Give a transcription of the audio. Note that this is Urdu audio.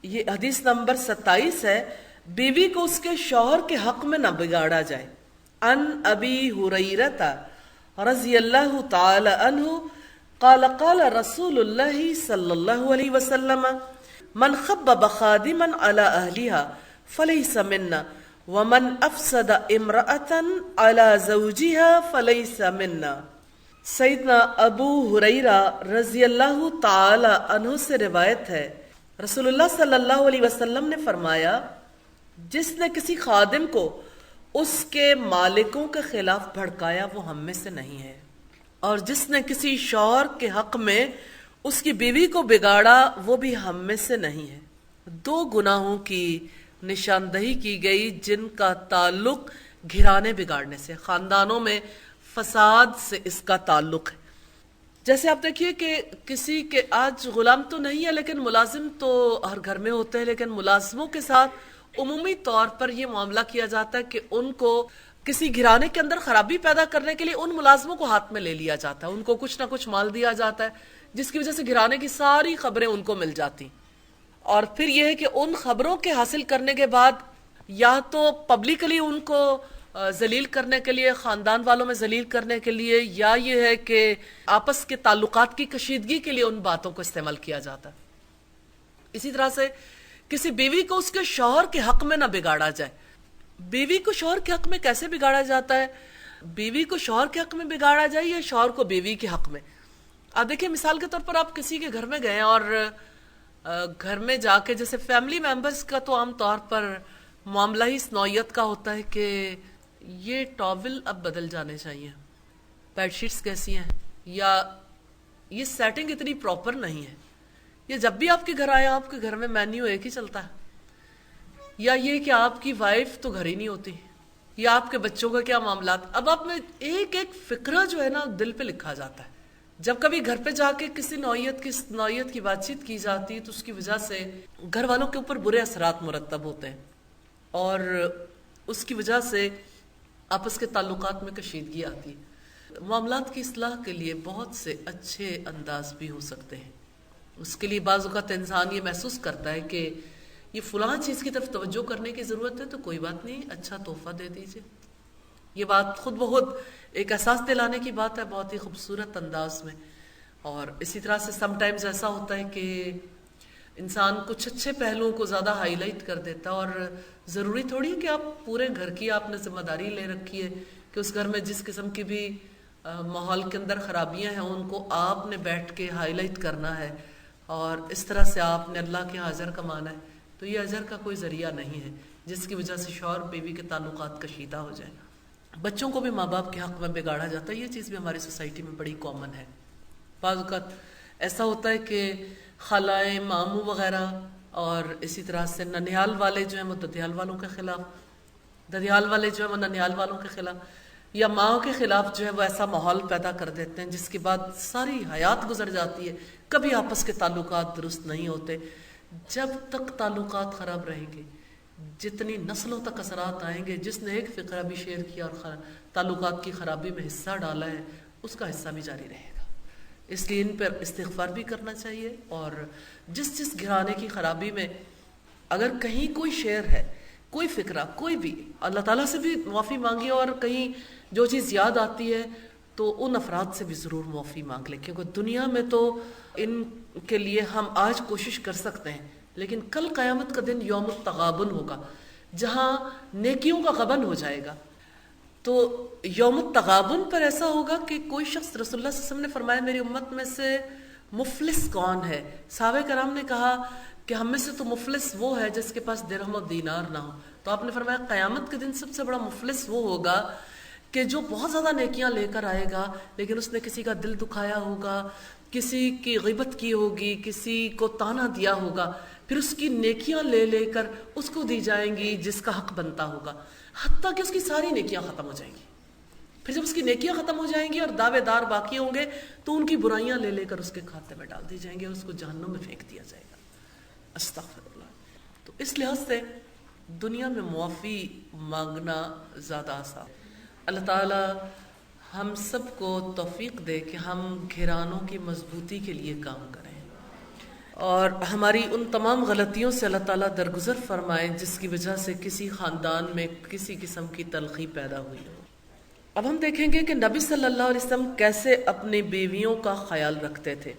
یہ حدیث نمبر 27 ہے، بیوی کو اس کے شوہر کے حق میں نہ بگاڑا جائے۔ ان ابی ہریرہ رضی اللہ تعالی عنہ قال قال رسول اللہ صلی اللہ علیہ وسلم من خبب خادما على اہلها فلیس منا ومن افسد امرأة على زوجها فلیس منا۔ سیدنا ابو ہریرہ رضی اللہ تعالی عنہ سے روایت ہے، رسول اللہ صلی اللہ علیہ وسلم نے فرمایا، جس نے کسی خادم کو اس کے مالکوں کے خلاف بھڑکایا وہ ہم میں سے نہیں ہے، اور جس نے کسی شوہر کے حق میں اس کی بیوی کو بگاڑا وہ بھی ہم میں سے نہیں ہے۔ دو گناہوں کی نشاندہی کی گئی جن کا تعلق گھرانے بگاڑنے سے، خاندانوں میں فساد سے اس کا تعلق ہے۔ جیسے آپ دیکھیے کہ کسی کے آج غلام تو نہیں ہے لیکن ملازم تو ہر گھر میں ہوتے ہیں، لیکن ملازموں کے ساتھ عمومی طور پر یہ معاملہ کیا جاتا ہے کہ ان کو کسی گھرانے کے اندر خرابی پیدا کرنے کے لیے ان ملازموں کو ہاتھ میں لے لیا جاتا ہے، ان کو کچھ نہ کچھ مال دیا جاتا ہے جس کی وجہ سے گھرانے کی ساری خبریں ان کو مل جاتی، اور پھر یہ ہے کہ ان خبروں کے حاصل کرنے کے بعد یا تو پبلکلی ان کو ذلیل کرنے کے لیے، خاندان والوں میں ذلیل کرنے کے لیے، یا یہ ہے کہ آپس کے تعلقات کی کشیدگی کے لیے ان باتوں کو استعمال کیا جاتا ہے۔ اسی طرح سے کسی بیوی کو اس کے شوہر کے حق میں نہ بگاڑا جائے۔ بیوی کو شوہر کے حق میں کیسے بگاڑا جاتا ہے؟ بیوی کو شوہر کے حق میں بگاڑا جائے یا شوہر کو بیوی کے حق میں؟ آپ دیکھیں مثال کے طور پر آپ کسی کے گھر میں گئے اور گھر میں جا کے جیسے فیملی ممبرز کا تو عام طور پر معاملہ ہی اس نوعیت کا ہوتا ہے کہ یہ ٹاول اب بدل جانے چاہیے، بیڈ شیٹس کیسی ہیں، یا یہ سیٹنگ اتنی پراپر نہیں ہے، یا جب بھی آپ کے گھر آئے آپ کے گھر میں مینیو ایک ہی چلتا ہے، یا یہ کہ آپ کی وائف تو گھر ہی نہیں ہوتی، یا آپ کے بچوں کا کیا معاملات۔ اب آپ میں ایک ایک فکرہ جو ہے نا دل پہ لکھا جاتا ہے۔ جب کبھی گھر پہ جا کے کسی نوعیت کی بات چیت کی جاتی تو اس کی وجہ سے گھر والوں کے اوپر برے اثرات مرتب ہوتے ہیں، اور اس کی وجہ سے آپس کے تعلقات میں کشیدگی آتی ہے۔ معاملات کی اصلاح کے لیے بہت سے اچھے انداز بھی ہو سکتے ہیں۔ اس کے لیے بعض اوقات انسان یہ محسوس کرتا ہے کہ یہ فلاں چیز کی طرف توجہ کرنے کی ضرورت ہے تو کوئی بات نہیں، اچھا تحفہ دے دیجئے۔ یہ بات خود بخود ایک احساس دلانے کی بات ہے بہت ہی خوبصورت انداز میں۔ اور اسی طرح سے سم ٹائمز ایسا ہوتا ہے کہ انسان کچھ اچھے پہلوؤں کو زیادہ ہائی لائٹ کر دیتا ہے، اور ضروری تھوڑی ہے کہ آپ پورے گھر کی آپ نے ذمہ داری لے رکھی ہے کہ اس گھر میں جس قسم کی بھی ماحول کے اندر خرابیاں ہیں ان کو آپ نے بیٹھ کے ہائی لائٹ کرنا ہے، اور اس طرح سے آپ نے اللہ کے اجر کمانا ہے۔ تو یہ اجر کا کوئی ذریعہ نہیں ہے جس کی وجہ سے شوہر بیوی کے تعلقات کشیدہ ہو جائیں۔ بچوں کو بھی ماں باپ کے حق میں بگاڑا جاتا ہے، یہ چیز بھی ہماری سوسائٹی میں بڑی کامن ہے۔ بعض اوقات ایسا ہوتا ہے کہ خالائیں، ماموں وغیرہ، اور اسی طرح سے ننیال والے جو ہیں وہ ددیال والوں کے خلاف، ددیال والے جو ہیں وہ ننیال والوں کے خلاف، یا ماں کے خلاف جو ہے وہ ایسا ماحول پیدا کر دیتے ہیں جس کے بعد ساری حیات گزر جاتی ہے، کبھی آپس کے تعلقات درست نہیں ہوتے۔ جب تک تعلقات خراب رہیں گے، جتنی نسلوں تک اثرات آئیں گے، جس نے ایک فقرہ بھی شیئر کیا اور تعلقات کی خرابی میں حصہ ڈالا ہے اس کا حصہ بھی جاری رہے گا۔ اس لیے ان پر استغفار بھی کرنا چاہیے، اور جس گھرانے کی خرابی میں اگر کہیں کوئی شعر ہے، کوئی فکرہ، کوئی بھی، اللہ تعالیٰ سے بھی معافی مانگی، اور کہیں جو چیز یاد آتی ہے تو ان افراد سے بھی ضرور معافی مانگ لیں، کیونکہ دنیا میں تو ان کے لیے ہم آج کوشش کر سکتے ہیں، لیکن کل قیامت کا دن یوم التغابن ہوگا جہاں نیکیوں کا غبن ہو جائے گا۔ تو یوم التغابن پر ایسا ہوگا کہ کوئی شخص، رسول اللہ صلی اللہ علیہ وسلم نے فرمایا میری امت میں سے مفلس کون ہے؟ صحابہ کرام نے کہا کہ ہم میں سے تو مفلس وہ ہے جس کے پاس درہم و دینار نہ ہو۔ تو آپ نے فرمایا قیامت کے دن سب سے بڑا مفلس وہ ہوگا کہ جو بہت زیادہ نیکیاں لے کر آئے گا لیکن اس نے کسی کا دل دکھایا ہوگا، کسی کی غیبت کی ہوگی، کسی کو طعنہ دیا ہوگا، پھر اس کی نیکیاں لے لے کر اس کو دی جائیں گی جس کا حق بنتا ہوگا، حتیٰ کہ اس کی ساری نیکیاں ختم ہو جائیں گی۔ پھر جب اس کی نیکیاں ختم ہو جائیں گی اور دعوے دار باقی ہوں گے تو ان کی برائیاں لے لے کر اس کے کھاتے میں ڈال دی جائیں گے اور اس کو جہنم میں پھینک دیا جائے گا۔ استغفر اللہ۔ تو اس لحاظ سے دنیا میں معافی مانگنا زیادہ آسان۔ اللہ تعالیٰ ہم سب کو توفیق دے کہ ہم گھرانوں کی مضبوطی کے لیے کام کریں۔ اور ہماری ان تمام غلطیوں سے اللہ تعالیٰ درگزر فرمائے جس کی وجہ سے کسی خاندان میں کسی قسم کی تلخی پیدا ہوئی ہو۔ اب ہم دیکھیں گے کہ نبی صلی اللہ علیہ وسلم کیسے اپنی بیویوں کا خیال رکھتے تھے۔